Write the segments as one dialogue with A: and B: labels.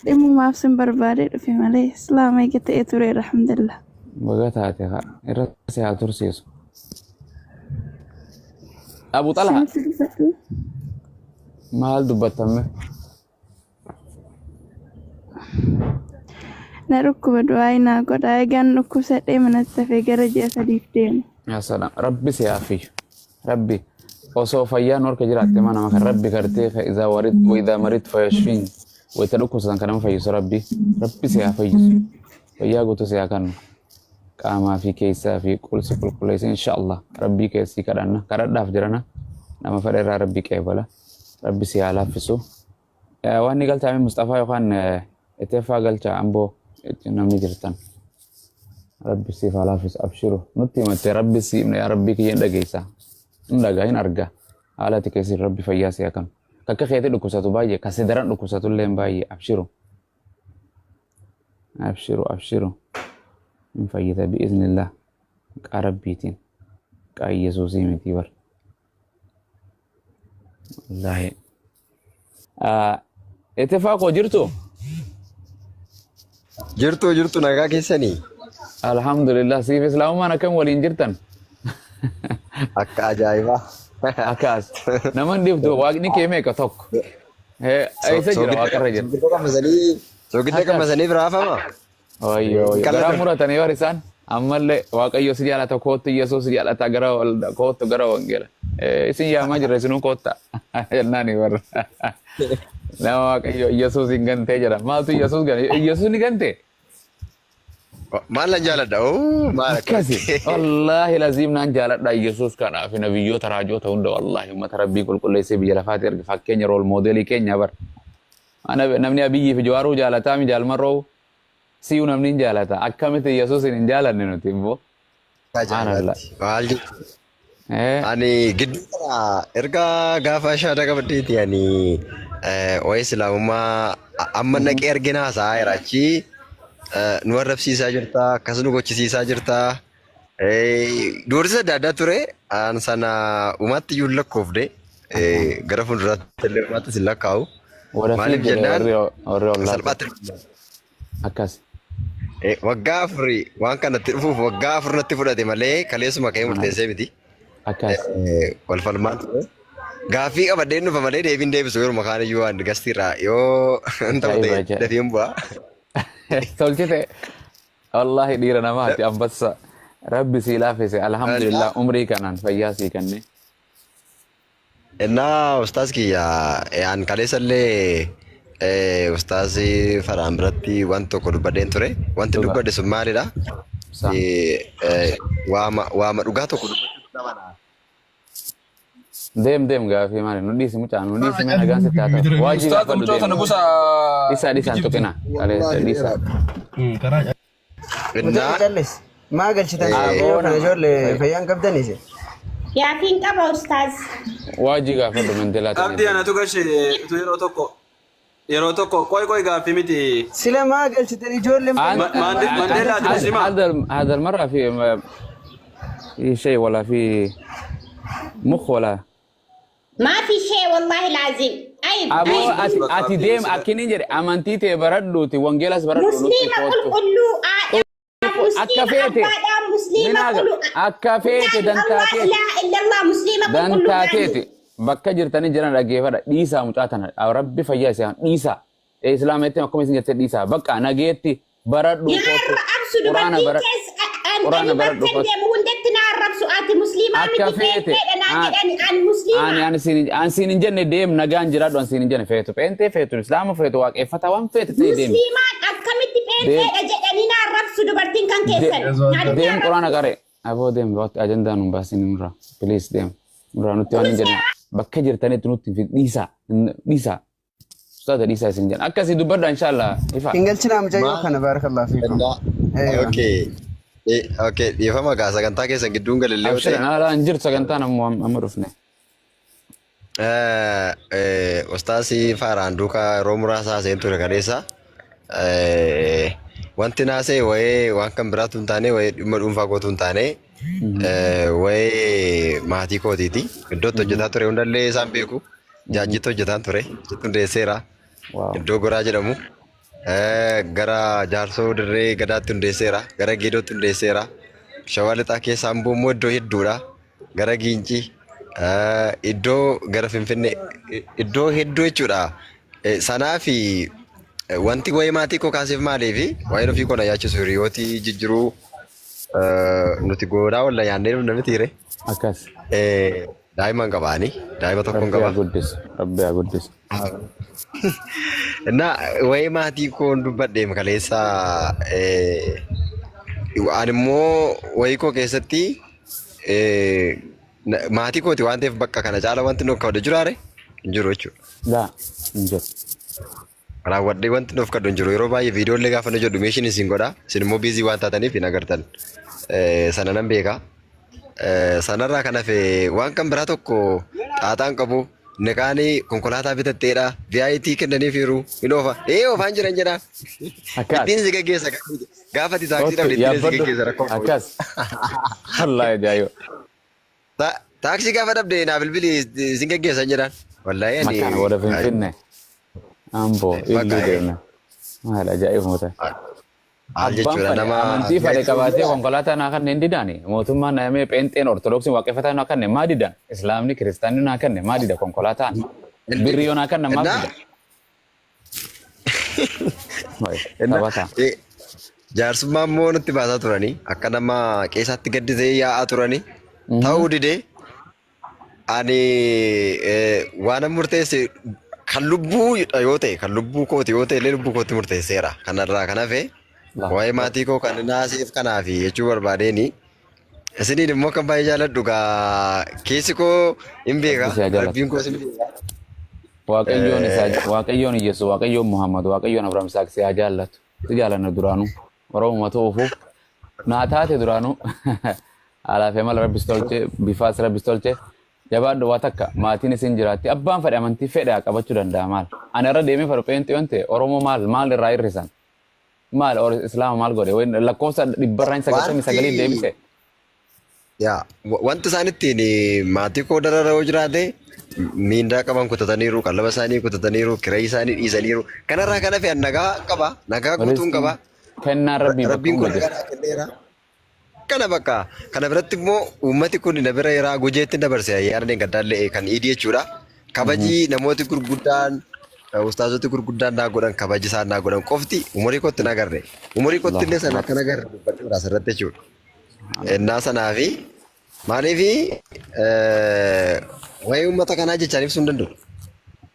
A: Ilmu maaf sin barbaade dhufe malee islaama eegate ture alhamdulillah.
B: Baga taate haa irra si haa tursiisu. Abu Talha
A: Sinitti dhufadhu.
B: maal dubbatame?
A: Na dhukkuba du'aa naa godhaa eegaan dhukkubsadhee manatti hafee gara ji'a sadiif deemu.
B: Yaa salaam rabbi si yaafiyyu rabbi osoo fayyaan harka jiraatte mana maka rabbi gartee fa'iizaa warid wa'idaa marid fayashfiin wayita dhukkubsatan kanama fayyisu rabbi si yaa fayyisu fayyaa guutuu si yaa kennu qaamaa fi keessaa fi qulsi qulqulleessi inshaallah rabbii keessii kadhanna kadhadhaaf jirana nama fedha irraa rabbii qeebala rabbi si yaa laaffisu waan ni galchaame Mustafaa yookaan Eteffaa galchaa amboo namni jirtan rabbi siif haa laaffisu abshiru nutti himatte rabbi si himne yaa rabbii kiyyeen dhageessa hin dhagaa hin argaa haala ati keessi rabbi fayyaa si haa kennu kakka keetii dhukkubsatu baay'ee kasi daran dhukkubsatu illee baay'ee abshiru abshiru من فيدا بإذن الله قرب بيتين قاي يسوسي متي ور والله اتفاق
C: jirtu nagaa keessanii
B: الحمد لله سيف اسلام ما كم ولين جرتن
C: akka ajaa'ibaa
B: اكاس نمن ديفتو واغني كيمه كتوك ايسا جرا واقر جن
C: soogidda qamasanii biraafama
B: ايوه غرا مرتني ورسان امله واقيو سجالا تكوت يسوع سجالا تغرا كوت غرا وانجل اسين يا ما جرسنو كوتا ناني ور لا واقيو يسوع سيغنتي جرا ما تو يسوع غن يسوع نيغنتي
C: maalan jaaladha maala
B: كاسي والله لازم نان جالد يسوع كان في نبيو تراجو تهند والله ما تربي كل ليس بجلفات فكين رول موديل كينيا بر انا نمني ابي في جوارو جالتا مي جال مرو سيو نمني جالتا اكمت يسوع سين جالن نتيمبو
C: maal ani gidduu kana erga gaafa shaada qabaddeeti ani waa'ee islaamummaa amma naqee argina haasaa jiraachii nu arrabsiisaa jirta akkas nu gochisiisaa jirta doorsisa adda addaa ture aan sana uumatti iyyuu lakkoofne gara fuulduraatti illee uumatti sin lakkaa'u maaliif jennaan salphaatti
B: akkas
C: waggaa afurii waan kanatti dhufuuf waggaa afur natti fudhate malee kaleessuma ka'ee murteessee miti
B: akkas
C: wal falmaan ture gaaffii qabadheen dhufa malee deebiin deebisu yeroo makaan iyyuu waan gastiirraa yoo ta'u dafiin bu'aa.
B: tolchite wallahi dhiira namaati ambassa rabbi sii laafise alhamdulillah umrii kanaan fayyaa sii kenne
C: Innaa ustaas kiyya aan kaleessallee ustaas Faraan biratti waan tokko dubbadheen ture. Wanti dubbadhe sun maalidha? Waama dhugaa tokko dubbachuu qabana.
B: Deem gaafii maali nu dhiisi mucaa nu dhiisi mee nagaan sitti haa ta'u. Waajjii gaafadhu deem. Dhiisaan tuqina. Dhiisaa.
D: ما قال شيء ثاني أنا جول فيان قبضني شيء
E: يا فين كبا أستاذ
B: waajjii gaafadhu mantilaati.
F: Abdi ana tu gashi tu yeroo tokko koy gaaffii miti.
D: سلا ما قال شيء ثاني جول
F: Mandela ati muslima.
B: هذا المرة في شيء ولا في مخ ولا
E: ما في شيء والله العظيم عيب
B: أبو
E: عيب.
B: أتي ديم أكيني جري أمانتي بردوتي وانجيلاس بردوتي
E: مسلمة قل له
B: أكفيتي
E: مسلمة قل
B: أكفيتي
E: لا إله إلا الله مسلمة قل له
B: دانتاتيتي bakka jirtanii jiran dhageeffadha dhiisaa mucaatan rabbi fayyaa isaa dhiisaa islaameetti akkuma isin jettee dhiisaa bakka nageetti baradhu
E: يا رب أبسط
B: quraana
E: قرآن
B: baradhu
E: وندتنا الرب سؤالي مسلمة
B: أكفيتي aan siin hin jenne deem nagaan jiraadhu aan siin hin jenne feetu peentee feetu islaama feetu waaqeffata waan feete ta'e deem
E: مسلمة أكملت بين أجدنينا الرب سدبرتين كان كيسن
B: deem quraana qare aboo deem ajandaan hun baasin nurra please deem nurra nutti waan hin jenne bakka jirtanitti nutti dhiisaa ustaata dhiisaa isin jenna akkasii dubbadha inshallah ifa
D: إنجل شنا مجايو كان بارك الله فيكم
C: Okay, dhiifama gaa sagantaa keessan gidduun galillee yoo
B: abshiran haala hin jirtu sagantaan amma dhufne
C: Ustaasi Faraan duukaa yeroo muraasa haasa'een ture kaleessa. Wanti naasee wayee waan kan biraatu hin taane wayee dhimma dhuunfaa kootu hin taane wayee maatii kootiiti. Iddootti hojjetaa ture hundallee isaan beeku. Jaajjitti hojjetaan ture. Hojjetu hundeesseera. Iddoo goraa jedhamu. gara jaarsoo dirree gadaatti hundeesseera. Gara geedootti hundeesseera. Shawaa lixaa keessaa immoo iddoo hedduudha. Gara Giincii. Iddoo gara Finfinnee iddoo hedduu jechuudha. Sanaa fi wanti waa'ee maatii koo kaasiif maaliifi waa'ee ofii koo na yaachisu hiriyooti jijjiiruu nuti goodaa walla yaannee namni tiire.
B: Akkas.
C: Daa'imman qabaani. Daa'ima tokkoon qaba.
B: Rabbi haa guddisu.
C: Na waa'ee maatii koo dubbadhee kaleessa ani immoo waa'ee koo keessatti maatii kooti waan ta'eef bakka kana caala wanti nuuf kadhu jiraare hin jiru jechuudha.
B: Gaa hin jiru.
C: Raawwadhee wanti nuuf kadhu hin jiru. Yeroo baay'ee viidiyoolee gaafa nu jedhu meeshiin isin godha. Isin immoo biizii waan taataniif hin agartan. Sana nan beeka. Sanarraa kan hafe waan kan biraa tokko xaaxaan qabu. Naqaanii konkolaataa bitatteedha. VIP kennaniifiiru. Hin oofa. Oofaan jiran jedha. Ittiin si gaggeessa. Gaafa ati taaksii dhabde ittiin si gaggeessa rakkoo.
B: Akkas. Wallaahi ajaa'iba.
C: Taaksii gaafa dhabde naa bilbili si gaggeessan jedhaan. Wallaahi ani.
B: Makkaan wada Finfinnee. Amboo illee deemna. Maal ajaa'ibuma ta'e.
C: Maal jechuudha nama.
B: Amantii fadhe qabaatee konkolaataa naa kanneen didaani. Mootummaan naamee pheenxeen ortodoksiin waaqeffataa naa kanneen maa didan? Islaamni kiristaanni naa kanneen maa dida konkolaataan? Birriyoo naa kanneen maa dida? Taphataa.
C: Jaarsummaa immoo nutti baasaa turanii akka nama qeessaatti gaddisee yaa'aa turanii ta'uu didee ani waan murteesse kan lubbuu yoo ta'e kan lubbuu kooti yoo ta'e illee lubbuu kootti murteesseera. Kanarraa kan hafe waa'ee maatii koo kan naasiif kanaaf jechuu barbaadeeni. Isiniin immoo kan baay'ee jaalladhu gaa keessi koo hin beeka. Rabbiin koos hin beeka.
B: Waaqayyoon Iyyesuu, Waaqayyoon Muhammad, Waaqayyoon Abrahaam Saaksee haa jaallatu. Si jaalanna duraanuu. Oromoo ta'uufu naa taate duraanuu. Alaafee mala rabbis tolchee, bifaas rabbis tolchee. Jabaadhu waa takka maatiin isin jiraatti abbaan fedhe amantii fedhe qabachuu danda'a maal. Ani irra deemee fedhu pheenxii waan ta'e Oromoo maal irraa hir'isan. Maal Islaama maal godhe lakkoofsa 199 deebise.
C: Yaa wanti isaan ittiin maatii koo darara'uu jiraate miindaa qaban kutataniiru, qallaba isaanii kutataniiru, kiree isaanii dhiisaniiru. Kanarraa kan hafe nagaa qaba, nagaa guutuun qaba.
B: Kennaan
C: Rabbiin kun nagaa kenneera. Kana bakka kana biratti immoo uummati kun na bira yeraa gujeetti dabarse yaadanneen gaddaallee kan iidii jechuudha. Kabaji namooti gurguddaan ustaazoti gurguddaan naa godhan kabaji isaan naa godhan qofti umurii kootti na agarre. Umurii kootti illee sana akka na agarre dubbachuu asirratti jechuudha. Ennaa sanaa fi maaliifi waa'ee uummata kanaa jechaan ibsuu hin danda'u.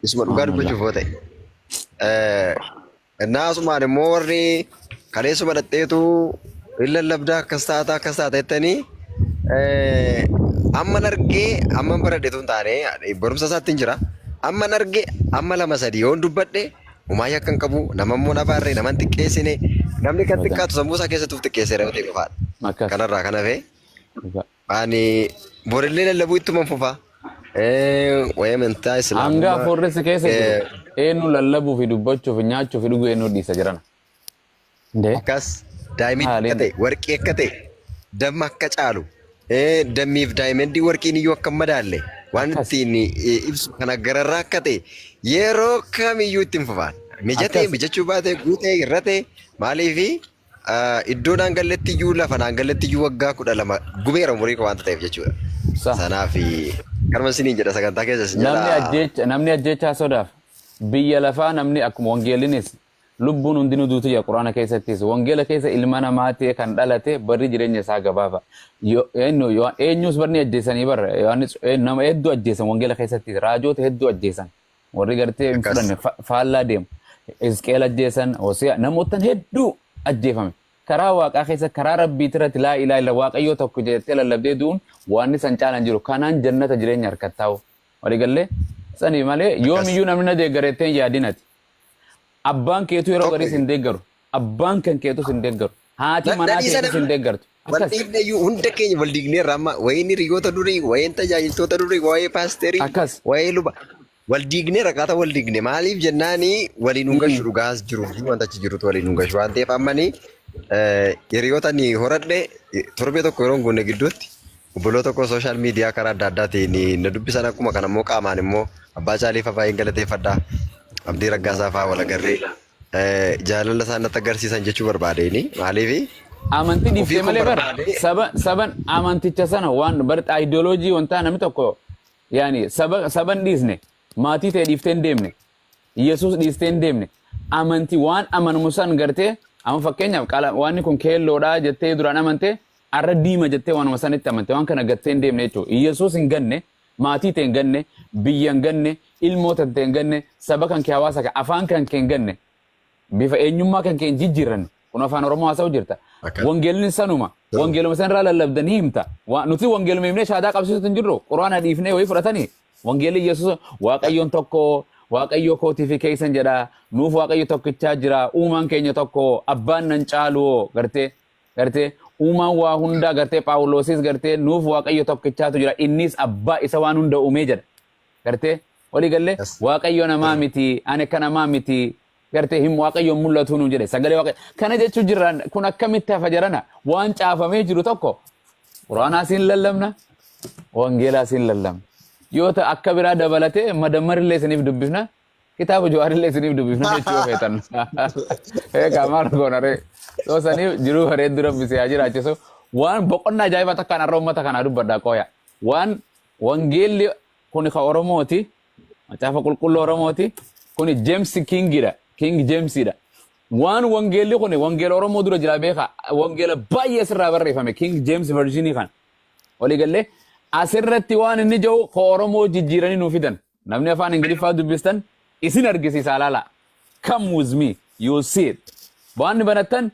C: Isuma dhugaa dubbachuuf yoo ta'e. Ennaa asumaan immoo warri kaleessuma dhadheetu lallabdaa akkas taata jettanii amman argee amman baradheetu hin taane barumsa isaatti hin jira. Amman argee amma lama sadii yoon dubbadhe umaayyaa akkan qabu nama immoo na baarree nama hin xiqqeessine namni kan xiqqaatu sammuu isaa keessattuu xiqqeesseera yoo ta'e qofaadha. Kanarraa kan hafe ani borillee lallabuu ittuma fufa. Waa'ee amantaa Islaamaa.
B: Hanga afuurri keessa jiru eenyu lallabuu fi dubbachuu fi nyaachuu fi dhuguu eenyu dhiisa jiran.
C: Akkas. Daa'imni akka ta'e, warqii akka ta'e, damma akka caalu, dammiif daa'imni warqiin iyyuu akka madaalle waan ittiin ibsu kana gararraa akka ta'e yeroo kamiyyuu ittiin fufaan. Mijatee mijachuu baatee guutee irratee maaliifi iddoodhaan galletti iyyuu lafanaan galletti iyyuu waggaa 12 gubeera umurii koo waanta ta'eef jechuudha. Sanaaf karma isiniin jedha sagantaa keessa isin jedha.
B: Namni ajjechaa sodaaf biyya lafaa namni akkuma wangeelinis lubbuun hundinuu duutu yaa quraana keessattis wangeela keessa ilma namaa ta'e kan dhalate barri jireenya isaa gabaafa. Eenyus barni ajjeesanii barra nama hedduu ajjeesan wangeela keessattis raajoota hedduu ajjeesan warri gartee hin fudhanne faallaa deemu. Isqeel ajjeesan namootaan hedduu ajjeefame. Karaa waaqaa keessa karaa rabbii irratti laa ilaaha illa waaqayyoo tokko jettee lallabdee du'uun waan isaan caalan jiru kanaan jannata jireenya harkattaa'u. Waliigallee sanii malee yoomiyyuu namni na deeggareettee yaadinati. Abbaan keetu yeroo garii sin deeggaru. Abbaan kan keetu sin deeggaru. Haati manaa keetu sin deeggartu.
C: Waldiigneeyyuu hunda keenya waldiigneerra amma waa'ee hiriyoota durii, waa'ee tajaajiltoota durii, waa'ee paasterii, waa'ee luba. Waldiignee rakkaata waldiigne maaliif jennaanii waliin hungashu dhugaas jiru wanta achi jirutu waliin hungashu waan ta'eef ammanii hiriyoota ni horadhe torbee tokko yeroo gonne gidduutti obboloo tokko sooshaal miidiyaa karaa adda addaatiin na dubbisan akkuma kana immoo qaamaan immoo abbaa caalii fa'aa hin galateeffadhaa abdii raggaasaa fa'aa wal agarree jaalala isaan natti agarsiisan jechuu barbaadeni maaliifi
B: amantii
C: ofii
B: dhiiftee
C: kun
B: malee bar
C: barbaade
B: saban amanticha sana waan bar ideoloojii wanta namni tokko yaani saban dhiisne maatii ta'e dhiiftee hin deemne Yesuus dhiistee hin deemne amantii waan amanumu san gartee amma fakkeenyaaf waan kun keelloodhaa jettee duraan amante arra diima jettee waanuma sanitti amante waan kana gattee hin deemne jechuudha. Yesuus hin ganne maatii ta'e hin ganne biyya hin ganne ilmoota ta'e hin ganne saba kan kee hawaasa kan afaan kan kee hin ganne bifa eenyummaa kan kee hin jijjiiranne kun afaan Oromoo haasa'u jirta. Wangeelni sanuma wangeeluma san irraa lallabdanii himta nuti wangeeluma himnee shaadaa qabsiisutu hin jirru quraana dhiifnee wayii fudhatanii wangeelli Yesuus waaqayyoon tokko waaqayyo kootii fi keessan jedha nuuf waaqayyo tokkichaa jira uumaan keenya tokko abbaan nan caalu gartee uumaan waa hunda gartee Phaawulosis gartee nuuf waaqayyo tokkichaatu jira innis abbaa isa waan hunda uumee jedha gartee walii galee waaqayyo namaa miti ani akka namaa miti gartee him waaqayyo mul'atu nu jedhe sagalee waaqayyo kana jechuu jirran kun akkamitti hafa jarana waan caafamee jiru tokko quraanaa siin lallabna wangeelaa siin lallabna yoo ta akka biraa dabalatee madammarillee isiniif dubbifna kitaaba jawaarillee isiniif dubbifna jechuu feetan maal goonare soo saniif jiruu bareedduu rabbisee haa jiraachisu waan boqonnaa ajaa'ibaa takkaan har'a uummata kanaa dubbadhaa qooya waan wangeelli kun ka Oromooti macaafa qulqulluu Oromooti kun James Kingidha King Jamesidha waan wangeelli kun wangeela Oromoo dura jira beeka wangeela baay'ee sirraa barreeffame King James versionii kan walii galee asirratti waan inni jiru ka Oromoo jijjiiranii nuuf fidan namni afaan Ingiliffaa dubbistan isin argisiisa laala come with me you'll see it waan banatan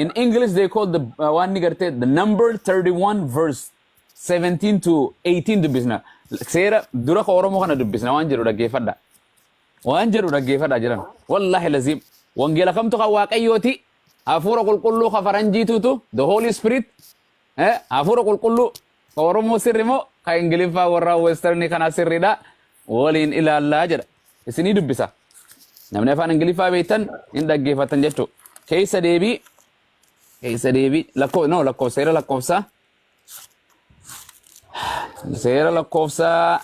B: in English they call the one nigarte the number 31 verse 17 to 18 dubbisna seera dura ka Oromoo kana dubbisna waan jedhu dhaggeeffadha jiran wallahi lazim wangeela kamtu ka waaqayyooti hafuura qulqulluu ka faranjiitutu the holy spirit hafuura qulqulluu ka Oromoo sirri moo ka Ingiliffaa warra westerni kana sirridha waliin ilaallaa jedha isinii dubbisa namni afaan Ingiliffaa beektan hin dhaggeeffatan jechuu keessa deebii seera lakkoofsaa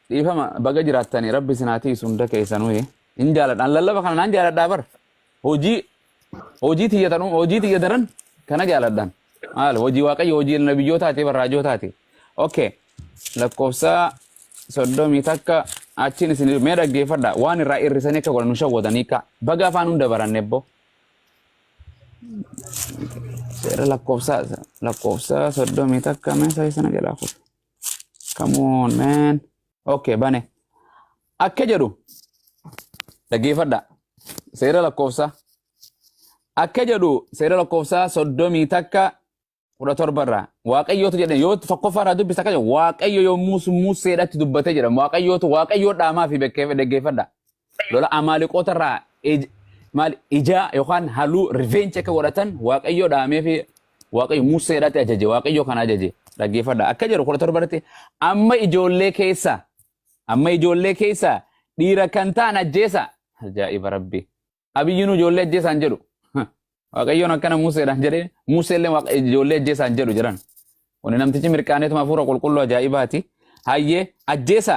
B: dhiifama baga jiraattanii rabbi sinaatii sunda keessanuu hin jaaladhaan lallaba kana naan jaaladhaa bar hojii tiyyataran kana jaaladhaan maal hojii waaqayyo hojii nabiyyootaati barraajootaati okay lakkoofsaa 30 takka achiin isin mee dhaggeeffadha waan irraa irrisanii akka godhan nu shawwatanii ka baga afaan hunda baranne ebbo seera lakkoofsaa 30 takka meeshaa sana jalaa fuudhe come on man okay bane akka jedhu dhaggeeffadha seera lakkoofsaa akka jedhu seera lakkoofsaa 30 takka 17 irraa waaqayyootu jedhan yoo tokkoffaa irraa dubbisa akka jedhu waaqayyo yommuu Museedhatti dubbatee jedha waaqayyoo dhaamaa fi dhaggeeffadha lola amaaliqoota irraa maal ijaa yookaan haluu revenge akka godhatan waaqayyo dhaamee fi waaqayyo Museedhatti ajaje waaqayyo kana ajaje dhaggeeffadha akka jedhu 17 irratti amma ijoollee keessa dhiira kan ta'an ajjeesa ajaa'iba rabbi abiyyiin ijoollee ajjeesaan jedhu waaqayyoon akkana Museedhaan jedhee Museellee ijoollee ajjeesaan jedhu jiran kun namtichi mirqaaneetuma hafuura qulqulluu ajaa'ibaati hayyee ajjeesa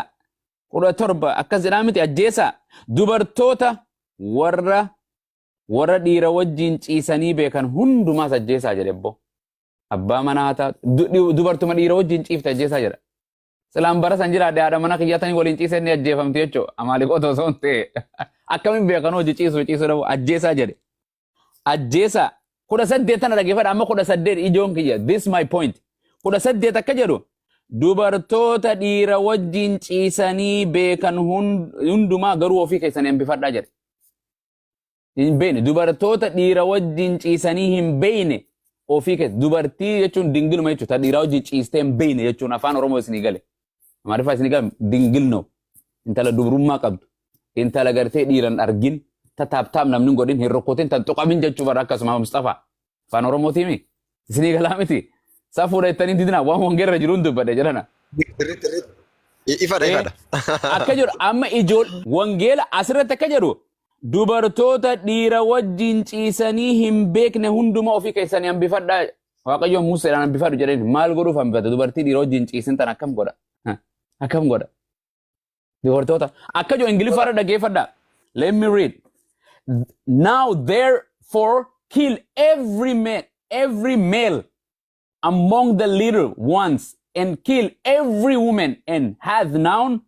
B: 17 akkas jedhaa miti ajjeesa dubartoota warra dhiira wajjin ciisanii beekan hundumaas ajjeesaa jedhe ebbo abbaa manaa haa dubartuma dhiira wajjin ciifte ajjeesaa jedha silaan bara san jiraadhe haadha mana kiyyatanii waliin ciisee ni ajjeefamte jechuudha amaaliqoota osoo hin ta'e akkamiin beekan hojii ciisuu dhabu ajjeesaa jedhe ajjeesa 18 tana dhaggeeffadha amma 18 ijoon kiyya this my point 18 akka jedhu dubartoota dhiira wajjin ciisanii beekan hundumaa garuu ofii keessanii hambifadhaa jedhe hin beekne dubartoota dhiira wajjin ciisanii hin beekne ofii keessa dubartii jechuun dingiluma jechuudha dhiira wajjin ciistee hin beekne jechuun afaan Oromoo isinii gale Amaariffaa isinii gale dingilnoo intala dubrummaa qabdu intala gartee dhiiran argin tataaptaam namni godhin hin rukkutin tan tuqamin jechuu bara akkasuma Mustafa afaan Oromootiimi isinii galaa miti isaa fuudhattanii didina waan wangeerra jiruun dubbadhe jedhana
C: ifadha
B: akka jedhu amma wangeela asirratti akka jedhu dubartoota dhiira wajjin ciisanii hin beekne hunduma ofii keessanii hambifadhaa waaqayyoon Museedhaan hambifadhu jedheen maal godhuuf hambifata dubartii dhiira wajjin ciisin tan akkam godha dubartoota akka jedhu Ingiliffaarra dhaggeeffadhaa let me read Now therefore kill every male among the little ones, and kill every woman, and hath known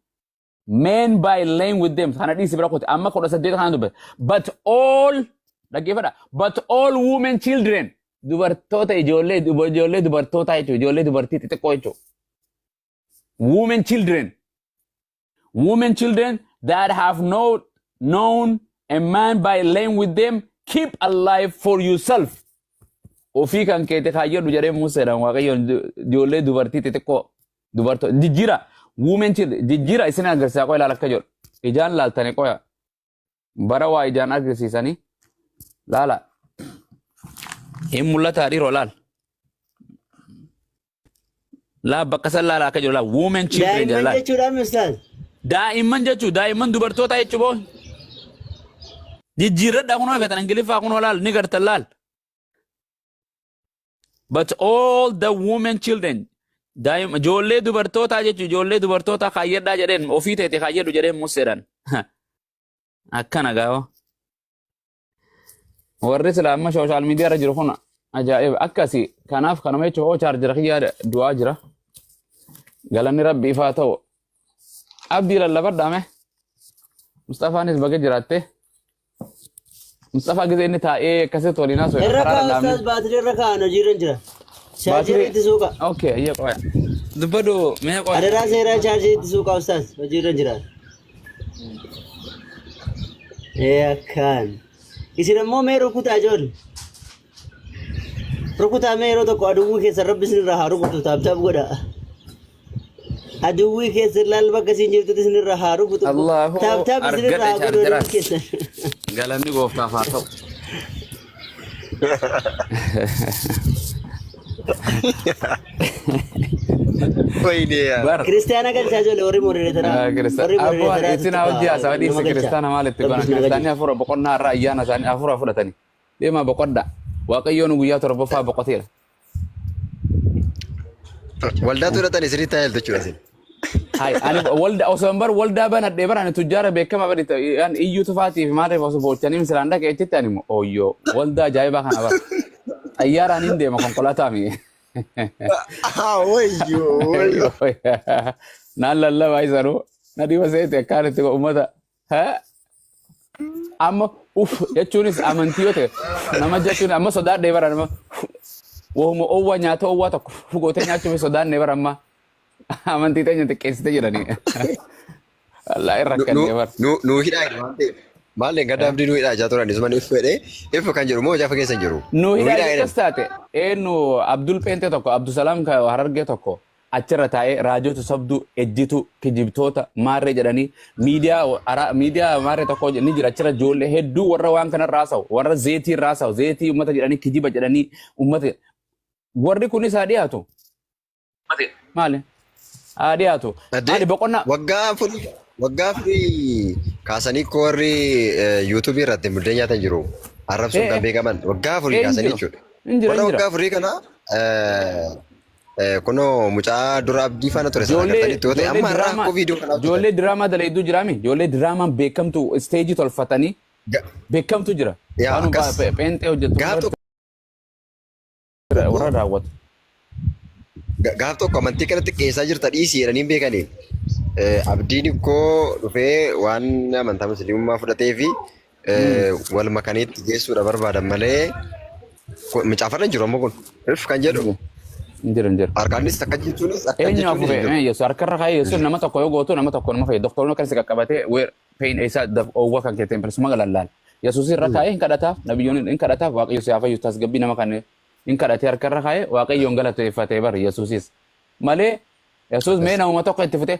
B: men by laying with them. But all women children, dubartoota ijoollee dubartoota jechuudha, ijoollee dubartii xixiqqoo jechuudha. Women children that have not known a man by laying with them, keep alive for yourself. Ofii kan keete kaayyoodhu jedhee Museedhaan Waaqayyoon ijoollee dubartii xixiqqoo dubartoota jijjiira. Women children jijjiira isin agarsiisaa qoya ilaala akka jedhu. Ijaan laaltanii qoya. Bara waa ijaan agarsiisanii laala. Hin mul'ata dhiiroo laal. Laa bakka san laala akka jedhu laal. Women children jedha laal.
G: Daa'imman jechuudha Ustaaz.
B: Daa'imman jechuudha. Daa'imman dubartoota jechuudha. Jijjiirradhaa kunoo feetan Ingiliffaa kunoo laal ni gartan laal. But all the women children, ijoollee dubartootaa jechuun ijoollee dubartootaa kaayyadhaa jedheen ofii teete kaayyadhu jedheen Museedhaan. Akkana gaafa. Warri silaa amma sooshaal miidiyaa irra jiru kun ajaa'iba akkasii. Kanaaf kanuma jechuun chaarjira kiyyaa du'aa jira. Galanni Rabbiif haa ta'u. Abdii lallabadhaame. Mustafaanis baga jiraatte. Mustafa gisee inni taa'ee akkasitti waliin haasoo
G: irra kaa Ustaaz baatirii irra kaa'an hojiirra jira. Chaarjira itti suuqa.
B: Okay, iyya qoya. Dubbadhu mee qoya.
G: Adaraa seeraa chaarjira itti suuqa Ustaaz hojiirra jira. Akkaan. Isin ammoo mee rukutaa ijoollee. Rukutaa mee yeroo tokko aduwwii keessa Rabbi isinirraa haa rukutu taabtaab godha. Aduwwii keessa laal bakka isin jirtutti isinirraa haa rukutu. Taabtaab isinirraa haa godhu aduwwii keessa.
B: Galanni gooftaaf haa ta'u.
G: Kiristaana galchaa ijoollee warri modereetaraa.
B: Kiristaana. Isin hojii haasawa dhiibsi kiristaana maalitti godhan? Kiristaanni hafuura boqonnaa irraa ayyaana isaanii hafuura fudhatanii. Deemaa boqodhaa. Waaqayyoon guyyaa torbaffaa boqoteera.
C: Waldaa tuudhatanii sirriitti taa'eltu jechuudha.
B: Hai, ani osoo hin bar waldaa banadhee barani tujjaara beekama badita iyyuu tufaatiif maaliif osoo boolchanii misilaan dhaqee jetti ani ooyyoo waldaa ajaa'ibaa kana bara. Xayyaaraan hin deema konkolaataa mi.
C: Wayyoo.
B: Naan lallabaa isanuu na dhiba seete akkaanitti uummata. Amma jechuunis amantii yoo ta'e nama jechuun amma sodaadhee bara nama wahuma oowwaa nyaata oowwaa tokko fugootee nyaachuuf sodaannee bara amma. Amantii teenya xiqqeessite jedhanii. Wallaahi rakkannee bara.
C: Nuu hidhaa waan ta'eef. Maallee gadda abdii nuu hidhaa jaa turan isuma if fedhee if kan jedhu moo jaafa keessa hin jiru.
B: Nuu hidhaa jedhas taate eenyu Abdul Pheenxee tokko Abdusalaam Harargee tokko achirra taa'ee raajota sobduu ejjitu kijibtoota maarree jedhanii miidiyaa maarree tokko ni jira achirra ijoollee hedduu warra waan kana raasa'u warra zeetii raasa'u zeetii uummata jedhanii kijiba jedhanii uummata warri kunis haa dhiyaatu. Maali? Haa dhiyaatu. Ani boqonnaa.
C: Waggaa afurii kaasanii koo warri yuutuubii irratti muddee nyaatan jiru. Arrabsuun kan beekaman waggaa afurii kaasanii jechuudha. Warra waggaa afurii kana kunoo mucaa dura abdii faana ture sana agartanitti yoo ta'e amma har'a akkoo viidiyoo kanaaf.
B: Ijoollee diraamaa dalayduu jiraami. Ijoollee diraamaan beekamtu isteejii tolfatanii beekamtu jira. Pheenxee hojjetu. Warra daawwatu.
C: Gaaf tokko amantii kanatti qeessaa jirta dhiisii jedhanii beekaniin. Abdiin koo dhufee waan amantaa musliimummaa fudhatee fi wal makaniitti geessuudha barbaadan malee micaafarra hin jiru amma kun. Rif kan jedhu.
B: Injira.
C: Harkaanis akka jechuunis akka
B: jechuunis. Eenyu afuree yesu harkarra kaayee yesu nama tokko yoo gootu nama tokko nama fayyadu. Doktoronni kan si qaqqabatee pein isaa oowwa kan keessatti impresuma galallaan. Yesuus irra kaayee hin kadhataaf nabiyyoonni hin kadhataaf waaqayyo si haa fayyu tasgabbii nama kanneen. In kadhatee harkarra kaayee waaqayyoon galateeffatee bar Yesuusis. Malee Yesuus mee namuma tokko itti fitee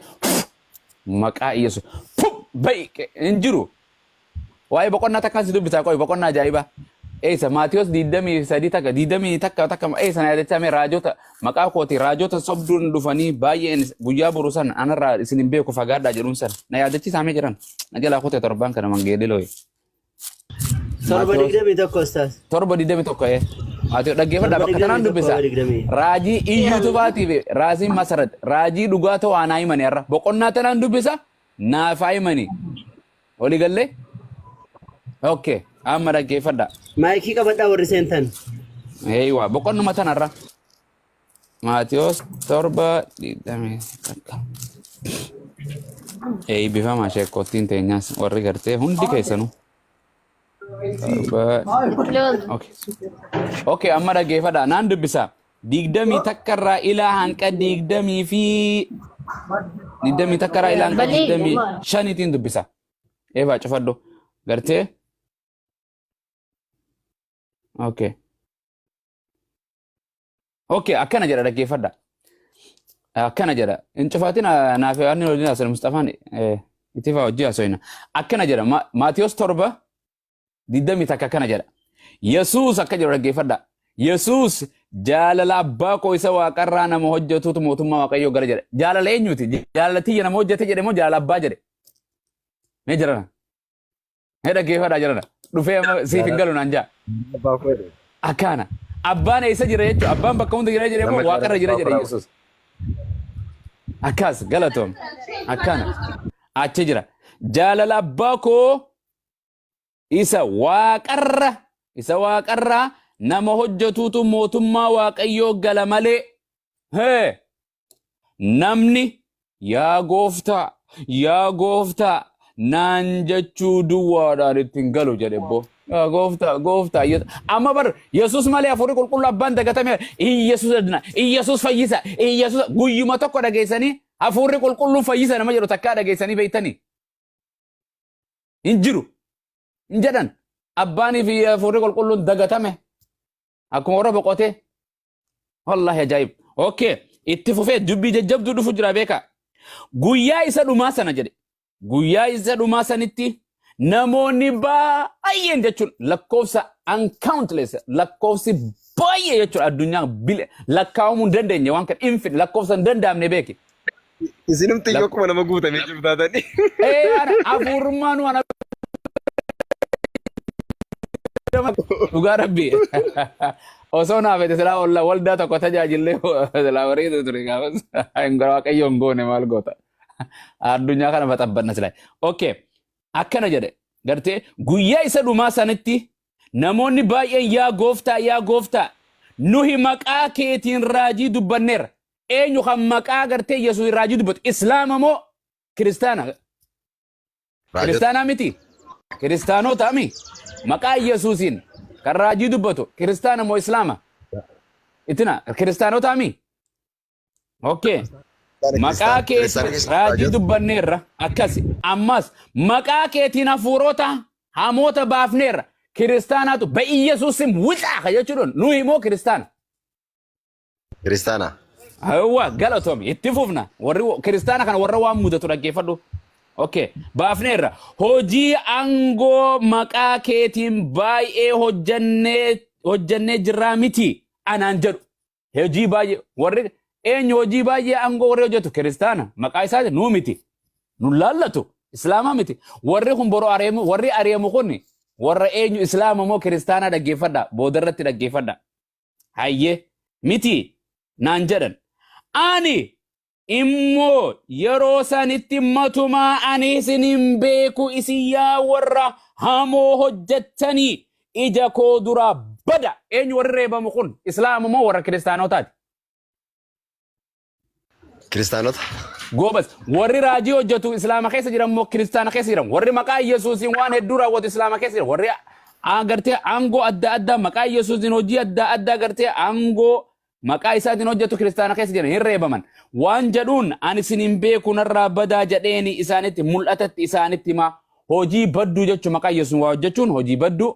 B: maqaa Yesuus ba'i hin jiru. Waa'ee boqonnaa takkaan si dubbisaa qo'i boqonnaa ajaa'ibaa. Eessa Maatiyos 23 takka 20 takka eessa na yaadachaa raajota maqaa kooti raajota sobduun dhufanii baay'een guyyaa boru san anarraa isin hin beeku fagaadhaa jedhuun san na yaadachiisaa jiran na jalaa kutee torbaan kana mangeedilooyi.
G: Torba 21 Ustaas.
B: Torba 21 Ati dhaggeeffadhaa bakka kanaan dubbisa. Raajii iyyuutu baatiif raaziin masarat raajii dhugaa ta'uu aanaa himanii har'a boqonnaa tanaan dubbisa naaf himanii. Olii gallee Okay, amma dhaggeeffadha.
G: Maayikii qabadhaa warri seentan.
B: Eeywa, boqonnuma tanarra. Maatiyos 7:20. Bifama sheekottiin teenyaas warri gartee hundi keessanuu. Okay, amma dhaggeeffadha. Naan dubbisa. 20 takkarraa ilaa hanqa 20 fi 20 takkarraa ilaa hanqa 25tiin dubbisa. Eefa cufadhu. Gartee? Okay. Okay, akkana jedha dhaggeeffadha. Akkana jedha. Hin cufaatiin naaf yaadni waliin haasa'e Mustafaan itti fa'aa hojii haasa'ina. Akkana jedha. Maatiyos 7:20 takka akkana jedha. Yesuus akka jedhu dhaggeeffadha. Yesuus jaalala abbaa koo isa waaqarraa nama hojjetuutu mootummaa waaqayyoo gara jedha. Jaalala eenyuuti? Jaalala tiyya nama hojjete jedhe moo jaalala abbaa jedhe? Mee jirana? Mee dhaggeeffadhaa jirana? Dhufee siif hin galu naan jaa. Akkana. Abbaan eessa jira jechuudha? Abbaan bakka hunda jira jedhe moo waaqarra jira jedhe Yesuus? Akkas galatoom. Akkana. Achi jira. Jaalala abbaa koo isa waaqarraa nama hojjetuutu mootummaa waaqayyoo gala malee. Namni yaa gooftaa naan jechuu duwwaadhaan ittiin galu jedhe boo. Gooftaa. Amma bar Yesuus malee hafuurri qulqulluu abbaan dagatame Yesuus adna Yesuus fayyisa Yesuus guyyuma tokko dhageessanii hafuurri qulqulluun fayyisa nama jedhu takkaa dhageessanii beektanii hin jiru hin jedhan abbaanii fi hafuurri qulqulluun dagatame akkuma warra boqotee wallahi ajaa'ib. Okay, itti fufee dubbii jajjabduu dhufu jira beeka. Guyyaa isa dhumaa sana jedhe guyyaa isa dhumaa sanitti namoonni baay'een jechuun lakkoofsa uncountless lakkoofsi baay'ee jechuudha addunyaa lakkaa'amuu hin dandeenye waan kan infin lakkoofsa hin danda'amne beeki.
C: Isinumti yokkuma nama guutamee jiru taatanii.
B: Hafuurummaan waan dhugaa rabbii. Osoo naaf ete silaa waldaa tokko tajaajillee silaa bareedu ture gaafas waaqayyoon goone maal goota. Addunyaa kana baxabbanna silaa. Okay. Akkana jedhe gartee guyyaa isa dhumaa sanitti namoonni baay'een yaa gooftaa nuhi maqaa keetiin raajii dubbanneerra. Eenyu kan maqaa gartee Yesuus raajii dubbatu islaama moo kiristaana? Kiristaanaa miti. Kiristaanota mi maqaa Yesuusiin kan raajii dubbatu kiristaana moo islaama? Itina kiristaanota mi? Okay. Maqaa keetiin raajii dubbanneerra akkasi ammas maqaa keetiin hafuurota hamoota baafneerra kiristaanaatu ba'i Yesuusin wixaa jechuudhaan nuyi moo kiristaana?
C: Kiristaana.
B: Awwa galatoomi itti fufna warri kiristaana kana warra waan mudatu dhaggeeffadhu. Okay, baafneerra hojii aangoo maqaa keetiin baay'ee hojjannee jirraa miti anaan jedhu hojii baay'ee warri eenyu hojii baay'ee aangoo warri hojjetu kiristaana maqaa isaati nuu miti nu laallatu islaama miti warri kun boroo warri ari'amu kun warra eenyu islaama moo kiristaana dhaggeeffadha boodarratti dhaggeeffadha hayyee miti naan jedhan ani immoo yeroo sanitti matumaa ani isinin beeku isin yaa warra hamoo hojjettanii ija koo duraa bada eenyu warri reebamu kun islaama moo warra kiristaanotaati?
C: Kiristaanota.
B: Goobas warri raajii hojjetu islaama keessa jiran moo kiristaana keessa jiran warri maqaa Yesuusiin waan hedduu raawwatu islaama keessa jiran warri gartee aangoo adda addaa maqaa Yesuusiin hojii adda addaa gartee aangoo maqaa isaatiin hojjetu kiristaana keessa jiran hin reebaman waan jedhuun ani isinin beeku narraa badaa jedheeni isaanitti mul'atatti isaanitti ma hojii badduu jechuun maqaa Yesuus waa hojjechuun hojii badduu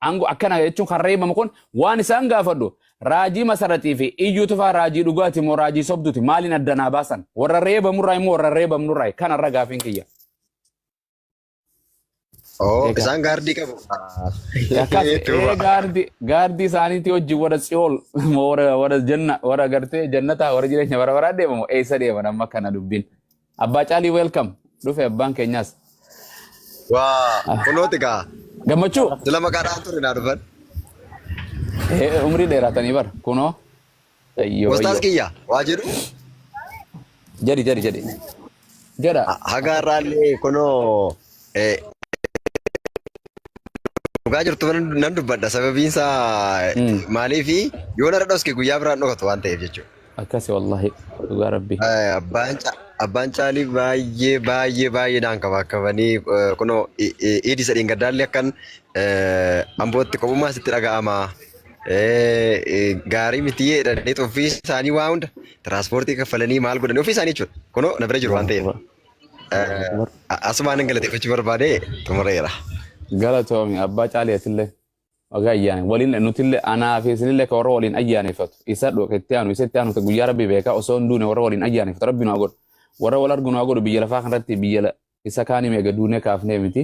B: aangoo akkana jechuun kan reebamu kun waan isaan gaafadhu raajii masaratii fi iyyuutu faa raajii dhugaati moo raajii sobduuti maaliin addanaa baasan warra reebamurraa immoo warra reebamnurraa kanarra gaafiin kiyya.
C: Isaan gaardii qabu.
B: Gaardii isaaniitii hojii warra tsiyool warra janna warra gartee jannataa warra jireenya bara baraa deemamu eessa deeman amma kana dubbiin. Abbaa Caalii welcome dhufe abbaan keenyaas.
C: Waa kunooti kaa.
B: Gammachuu.
C: Sila maqaadhaan ture naa dhufan.
B: Umrii dheeratanii bar kunoo.
C: Gostaas kiyya waa jedhu.
B: Jadi. Jara.
C: Hagaarraallee kunoo dhugaa jirtu nan dubbadha sababiin isaa maaliifi yoo na dhadhoske guyyaa biraan dhokatu waan ta'eef jechuudha.
B: Akkasi wallahi dhugaa rabbi.
C: Abbaan caalii baay'eedhaan kabakabanii kunoo iidi sadhiin gaddaallee akkan ambootti qophummaa sitti dhaga'ama. Gaarii miti jedhanii ofii isaanii waa hunda tiraanspoortii kaffalanii maal godhanii ofii isaanii jechuudha. Kunoo na bira jiru waan ta'eef. Asumaan hin galateeffachuu barbaade xumureera.
B: Galatoomi abbaa caaliyatillee waggaa ayyaane waliin nutillee anaa fi isinillee ka warra waliin ayyaaneffatu isa dhoketti aanu isatti aanu guyyaa rabbi beekaa osoo hin duune warra waliin ayyaaneffatu rabbi nu godhu warra wal argu nu godhu biyya lafaa kanarratti biyya isa kaanii eega duunee kaafnee miti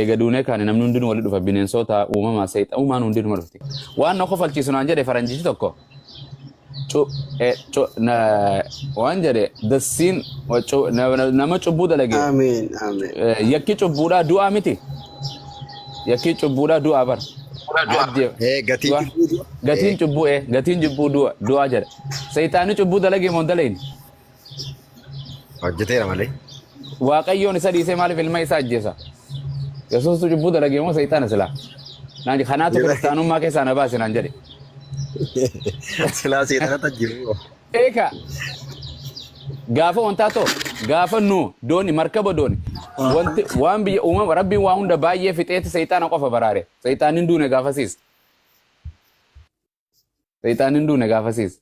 B: eega duunee kaanii namni hundinuu wali dhufa bineensota uumamaa seexa uumaan hundinuu dhufti waan na kofalchiisu naan jedhe faranjichi tokko waan jedhe dasiin nama cubbuu dalage yakki cubbuudhaa du'aa miti yakki cubbuudhaa du'aa bara. Gatiin cubbuu du'a jedha. Sayitaanni cubbuu dalagee moo dalayin?
C: Hojjeteera malee.
B: Waaqayyoon isa dhiisee maaliif ilma isaa ajjeesa? Yesuustu cubbuu dalagee moo sayitaana silaa? Naan kanaatu kiristaanummaa keessaa na baase naan jedhe.
C: Silaa sayitaanata jiru.
B: Eeka gaafa wantaa ta'u gaafa nu dooni markaba dooni wanti waan biyya uumama rabbiin waa hunda baay'ee fixeeti sayitaana qofa baraare sayitaanin duune gaafasiis sayitaanin duune gaafasiis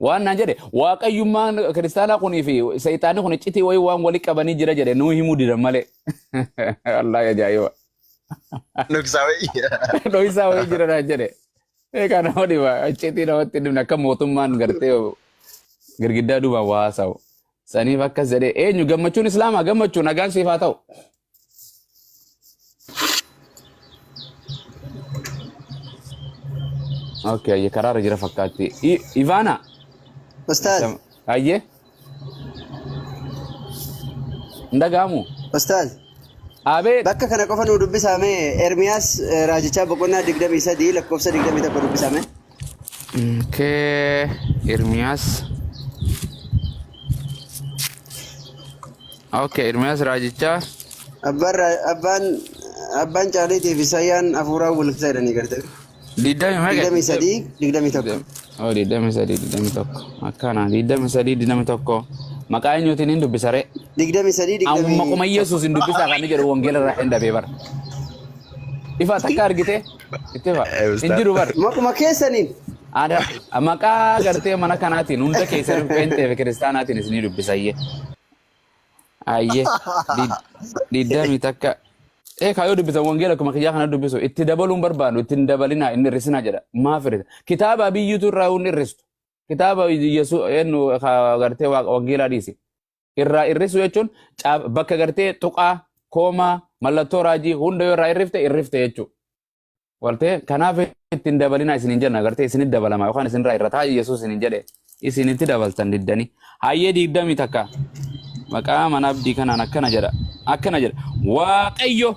B: waan naan jedhe waaqayyummaan kiristaanaa kunii fi sayitaanni kun iccitii wayii waan wali qabanii jira jedhe nuu himuu didan malee wallaahi ajaa'iba dhoksaa wayii jira naan jedhe eegaa nama dhiba iccitii namatti dhibne akka mootummaan gartee girgiddaa duubaan waa haasa'u saniif akkas jedhee eenyu gammachuun islaamaa gammachuu nagaan siif haa ta'u. Okay, ayye karaarra jira fakkaatti. Ivana.
D: Ustaad.
B: Ayye. Ndagaamu.
D: Ustaad.
B: Abeet.
D: Bakka kana qofa nu dubbisame Ermiyaas raajichaa boqonnaa 23 lakkoofsa 21 dubbisame.
B: Okay, Ermiyaas. Okay, Ermiyaas raajichaa.
D: Abbaan caaliitiif isayyaan hafuuraa walitti jedhanii garte. 23
B: Oh, 23 akkana 23 maqaa eenyuutiin hin dubbisare
D: 23
B: amma kuma Yesuus hin dubbisaa kan jedhu wangeela irraa hin dhabee bara ifa takka argite itti fa hin jiru bara
D: maquma keessaniin
B: ada maqaa gartee mana kanaatiin hunda keessan pentee fi kiristaanaatiin isin dubbisayye ayye 20 takka kaayoo dubbisan wangeela kuma kiyyaa kana dubbisu itti dabaluun barbaadu itti dabalina inni irrisinaa jedha maaf irrisa kitaaba biyyuutu irraa hunni irristu kitaaba Yesuus eenyu gartee wangeelaa dhiisi irraa irrisu jechuun bakka gartee tuqaa koomaa mallattoo raajii hunda yoo irraa irrifte jechuudha waltee kanaaf ittiin dabalina isinin jenna gartee isinit dabalama yookaan isin irraa irrataa Yesuus isinin jedhe isinitti dabaltan diddanii hayyee 20 takka maqaa mana abdii kanaan akkana jedha waaqayyo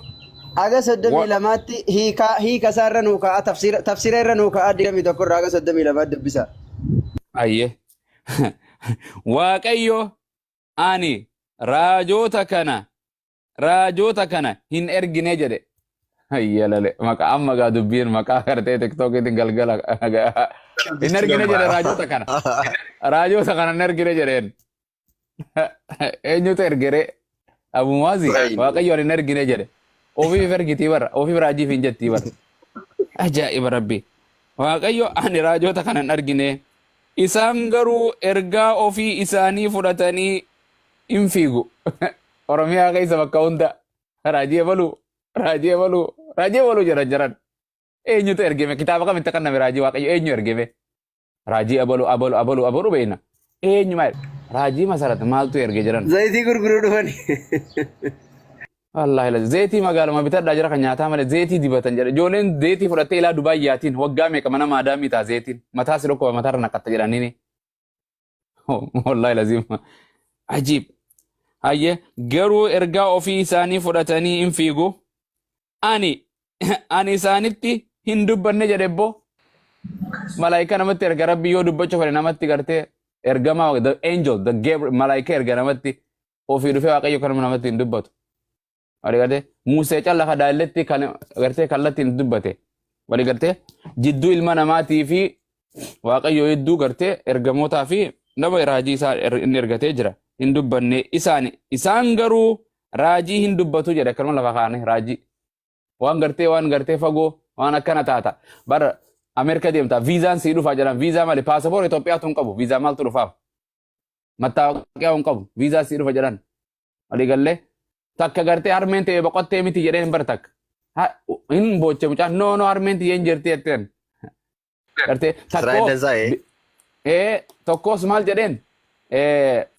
D: aga 32tti hiika isaarra nuu ka'a tafsira irra nuu ka'a 21 irraa aga 32 dubbisa
B: ayye waaqayyo ani raajota kana hin ergine jedhe ayyalale maqaa amma gaa dubbiin maqaa gartee tiktokiitiin galgala hin ergine jedhe raajota kana hin ergine jedheen eenyutu ergere abumazi waaqayyo hin ergine jedhe ofiif ergitii bara ofiif raajiif hin jettii bara ajaa'iba rabbi waaqayyo ani raajota kana hin argine isaan garuu ergaa ofii isaanii fudhatanii hin fiigu oromiyaa keessa bakka hunda raajii ebaluu jiran eenyutu ergeme kitaaba kamitti kanname raajii waaqayyo eenyu ergeme raajii abaluu beekna eenyu maal raajii masarat maaltu erge jiran
D: zayitii gurguruu dhufani
B: wallahi zayitii magaaluma bitadhaa jira kan nyaataa malee zayitii dibatan jedha ijoolleen zayitii fudhattee ilaa Dubaayyaatiin waggaa meeqa mana maadaamii taa zayitiin mataa si dhokko mataarra naqatta jedhaniini wallahi lazima ajiib hayye garuu ergaa ofii isaanii fudhatanii hin fiigu ani isaanitti hin dubbanne jedhebbo malaayika namatti erga rabbi yoo dubbachuu fedhe namatti gartee ergamaa the angel the Gabriel malaayika erga namatti ofii dhufee waaqayyo kanuma namatti hin dubbatu wali gartee Musee calla ka daalletti kan gartee kallattiin dubbate wali gartee jidduu ilma namaatii fi waaqayyo hedduu gartee ergamootaa fi nama raajii isaa inni ergatee jira hin dubbanne isaan garuu raajii hin dubbatu jedhe akkanuma lafa kaane raajii waan gartee fagoo waan akkana taata bara Ameerika deemta viizaan sii dhufaa jedhan viizaa malee paasapoor Itoophiyaatu hin qabu viizaa maaltu dhufaaf mattaawoqiyaa hin qabu viizaa sii dhufa jedhan walii gallee takka gartee harmeen ta'e boqottee miti jedheen hin bartakka hin booche mucaa no harmeen ta'e hin jirti jetteen gartee tokkos maal jedheen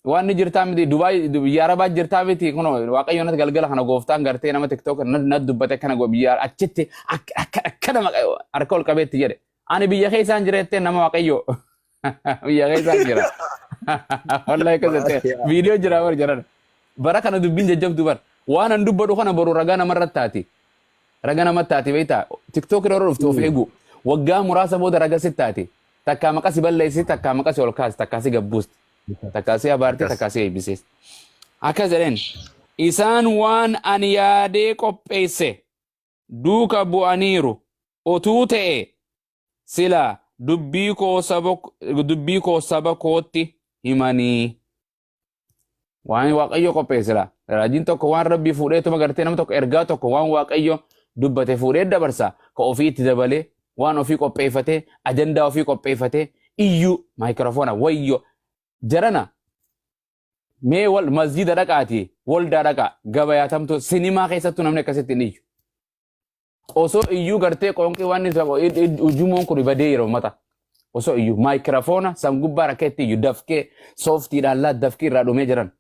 B: waan ni jirtaa miti Dubaay biyya Arabaa jirtaa miti kuno waaqayyo natti galgala kana gooftaan gartee nama TikTok natti dubbate kana biyya achitti akka nama harka ol qabeetti jedhe ani biyya keessaan jireettee nama waaqayyo biyya keessaan jira wallahi kasete video jira war jaran bara kana dubbin jajjabdu bar waan an dubbadu kana boru ragaa nama taati beeta TikTok irra dhuftu of eegu waggaa muraasa booda ragaa sittaati takka maqasi balleessi takka maqasi ol kaas takka si gabbuusti takka si abaarti takka si eebbisees akka jedheen isaan waan ani yaadee qopheesse duuka bu'aniiru otuu ta'e sila dubbii koo saba kootti himanii waan waaqayyo qopheessila raajiin tokko waan rabbii fuudheetuma gartee nama tokko ergaa tokko waan waaqayyo dubbate fuudhee dabarsa ka ofii itti dabalee waan ofii qopheeffatee ajandaa ofii qopheeffatee iyyuu maayikiroofoona wayyo jarana mee wal masjida dhaqaati waldaa dhaqa gabayaatamtu sinimaa keessattuu namni akkasitti hin iyyu osoo iyyuu gartee qoonqii waan ujumoon kun badee yeroo mata osoo iyyuu maayikiroofoona sangubbaa rakkeetti iyyuu dafkee sooftiidhaan laa dafkii irraa dhumee jiran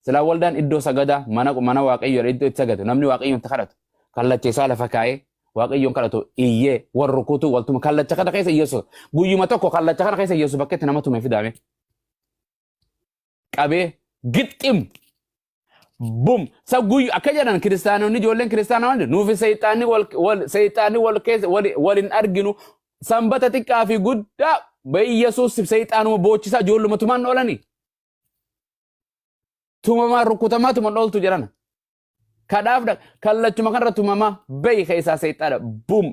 B: silaa waldaan iddoo sagadaa mana waaqayyo iddoo itti sagadu namni waaqayyoon itti kadhatu kallacheessaa lafa kaa'ee waaqayyoon kadhatu iyyee warra rukutuu waltuma kallacha kana keessa iyyeessu guyyuma tokko kallacha kana keessa iyyeessu bakkeetti nama tume fidaame qabee gixxim bum sa guyyu akka jedhan kiristaanonni ijoolleen kiristaanonni nuufi seyxaanni wal keessa walin arginu sanbata xiqqaa fi guddaa Yesuus seyxaanuma boochisaa ijoolluma tumaan oolanii tumamaa rukutamaa tuman ooltu jedhan kadhaaf kallachuma kanarra tumamaa bayi keessaa seyxaana bum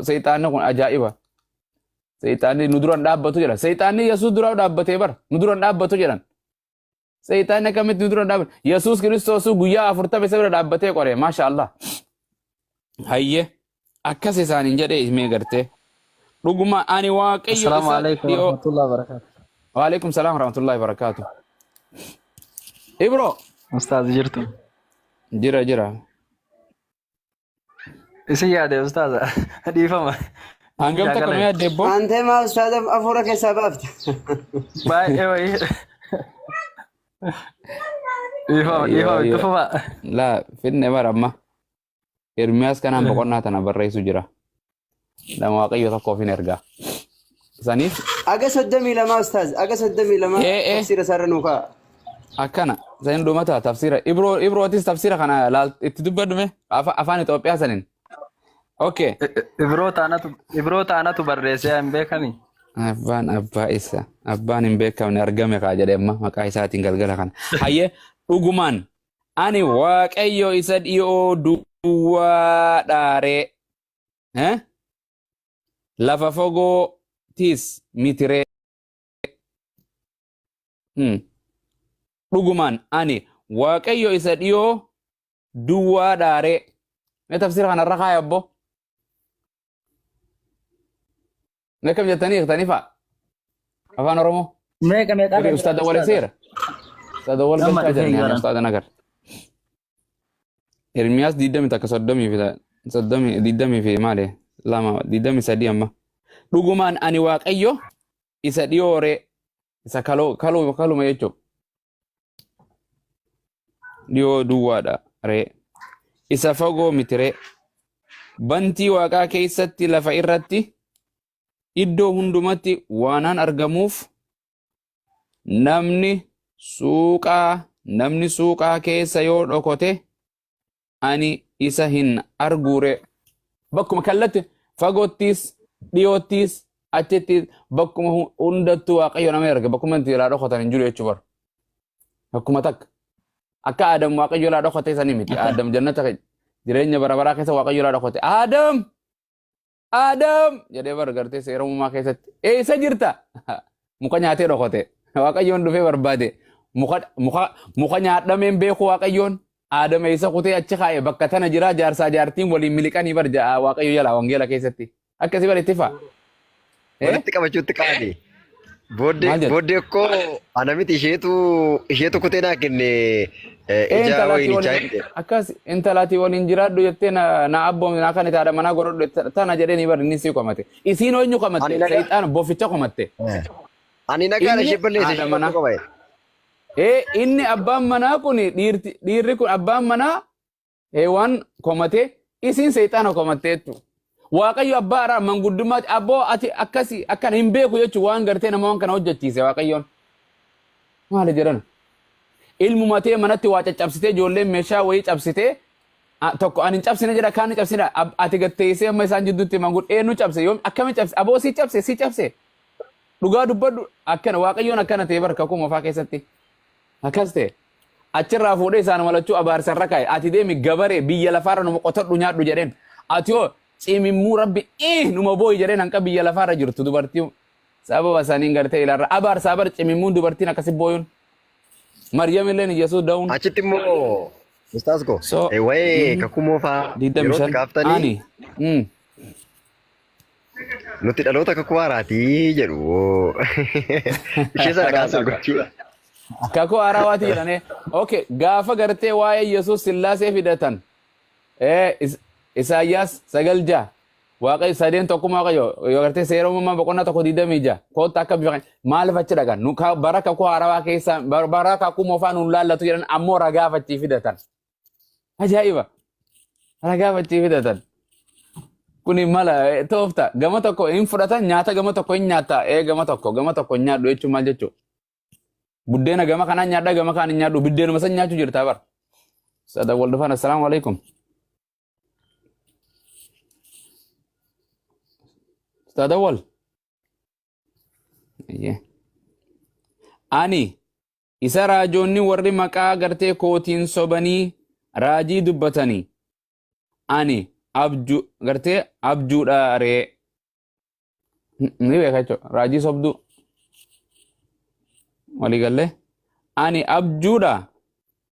B: seyxaanni kun ajaa'iba seyxaanni nu duran dhaabbatu jedhan seyxaanni Yesuus dura dhaabbatee bara nu duran dhaabbatu jedhan seyxaanni akkamitti nu duran dhaabbatu Yesuus Kiristoos guyyaa 40 isa bira dhaabbatee qore maashaallah hayyee akkas isaaniin jedhee himee gartee dhuguma ani waaqayyo
H: Assalamu alaikum warahmatullahi wabarakatuh.
B: Wa alaikum salam warahmatullahi wabarakatuh. Ibro
H: Ustaz jirtu.
B: Jira.
H: Isi yaade ustaz. Dhiifama.
B: Hangam takka mee debbo?
D: Ante ma ustaz afura keessa baafte.
H: Baay'ee wayii. Dhiifama tufuma.
B: La finne baramma. Ermiyaas kanaan boqonnaa tana barreessu jira. Nama waaqayyo tokkoof hin ergaa. Saniif
D: aga 32 ustaz aga 32 tafsira sarra nuuka
B: akkana zain dhumata tafsira ibrootis tafsira kana itti dubbaddume afaan Itoophiyaa sanin okay
H: Ibroo taanatu barreessee hin beekani
B: abbaan hin beekamne argame kaa jedhemma maqaa isaatiin galgala kana hayyee dhugumaan ani waaqayyo isa dhiyoo duwwaa dhaaree lafa fogoo tis mitire dhugumaan ani waaqayyo isa dhiyoo duwwaa dhaaree mee tafsira kanarra kaaya abbo mee kam jettanii hiiktaniifa afaan oromoo ustaad awwal seera ustaad awwal galchaa jiranii ustaad nagar Ermiyaas 20 takka 30 fi maali lama 23 amma dhugumaan ani waaqayyo isa dhiyoore isa kaluma jechuun dhiyoo duwwaadha ree isa fagoo miti ree bantii waaqaa keessatti lafa irratti iddoo hundumatti waanaan argamuuf namni suuqaa keessa yoo dhokote ani isa hin arguure bakkuma kallatti fagoottis dhiyoottis achitti bakkuma hundattuu waaqayyo nama erga bakkuma itti ilaa dhokotan hin jiru jechuu bara bakkuma takka akka Adam waaqayyo laa dhokote sanii miti. Adam jannata jireenya bara baraa keessa waaqayyo laa dhokote. Adam jedhee gartee seera uumamaa keessatti eessa jirta? Muka nyaatee dhokote. Waaqayyoon dhufee barbaade. Muka nyaadhameen beeku waaqayyoon. Adam eessa kutee achi kaa'e bakka tana jira jaarsaa jaartiin waliin miliqanii barja'a waaqayyo jalaa wangeela keessatti. Akkasii bara itti fa'a.
C: Walitti qabachuutti qaade. Booddee koo ana miti isheetu kutee naa kenne ija wayinichaa jette.
B: Akkas intalaatii waliin jiraadhu jettee na abboomni naa kan itaadha manaa godhadhu tana jedhee ni bari inni sii qomate. Isiin eenyu qomatte? Seexaana boficha qomatte.
C: Ani nagaan ishee balleesse mana qomaye.
B: Inni abbaan manaa kun dhiirri kun abbaan manaa waan komate isiin seexaana komatteettu. Waaqayyo abbaa araa manguddummaatti abboo ati akkasii akkan hin beeku jechuun waan gartee nama waan kana hojjechiise waaqayyoon. Maali jedhan? Ilmu matee manatti waa caccabsitee ijoolleen meeshaa wayii cabsitee tokko ani hin cabsine jedha kaan hin cabsine ati gatteessee amma isaan jidduutti mangud eenyu cabse yoom akkami cabse aboo si cabse dhugaa dubbadhu akkana waaqayyoon akkana ta'e barka kuma faa keessatti akkas ta'e achirraa fuudhee isaan malachuu abaarsarra kaa'e ati deemi gabaree biyya lafaarra numa qotadhu nyaadhu jedheen ati hoo cimimmuu rabbi numa booyi jedheen hanqa biyya lafaarra jirtu dubartii sababa isaaniin gartee ilaarra abaarsaa bar cimimmuun dubartiin akkasi booyuun Maryam illeen Yesuus da'uun.
C: Achitti immoo Ustaas ko wayii kakumoo faa yeroo kaaftanii nuti dhaloota kakuu haaraatii jedhu ishee sana kaasuu gochuudha.
B: Kakuu haarawaati jedhanii okay gaafa gartee waa'ee Yesuus sillaasee fidatan Isaayyaas 9:6 waaqayyo sadeen tokkuma waaqayyo yoo gartee seera uumamaa boqonnaa 1:26 kootta akka bifa maal fachi dhagan nu bara kakuu haarawaa keessa bara kakuu moofaa nuun laallatu jedhan ammoo ragaa fachii fidatan. Ajaa'iba! Ragaa fachii fidatan. Kuni mala toofta gama tokko hin fudhatan nyaata gama tokko hin nyaata gama tokko hin nyaadhu jechuun maal jechuudha? Buddeena gama kanaan nyaadha gama kaan hin nyaadhu biddeenuma san nyaachuu jirta bara. Sada wal dhufan assalaamu alaikum. Sada wal. Ani isa raajoonni warri maqaa gartee kootiin sobanii raajii dubbatanii ani gartee abjuudha ree ni beeka jechuudha raajii sobduu walii galee ani abjuudha